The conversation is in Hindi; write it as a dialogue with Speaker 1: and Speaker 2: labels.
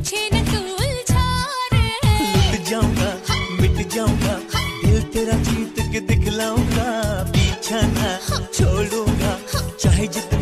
Speaker 1: मुझे न तू उलझा रे।
Speaker 2: लुट जाऊंगा, मिट जाऊंगा, दिल तेरा जीत के दिखलाऊंगा, पीछा ना छोड़ूंगा, चाहे जितना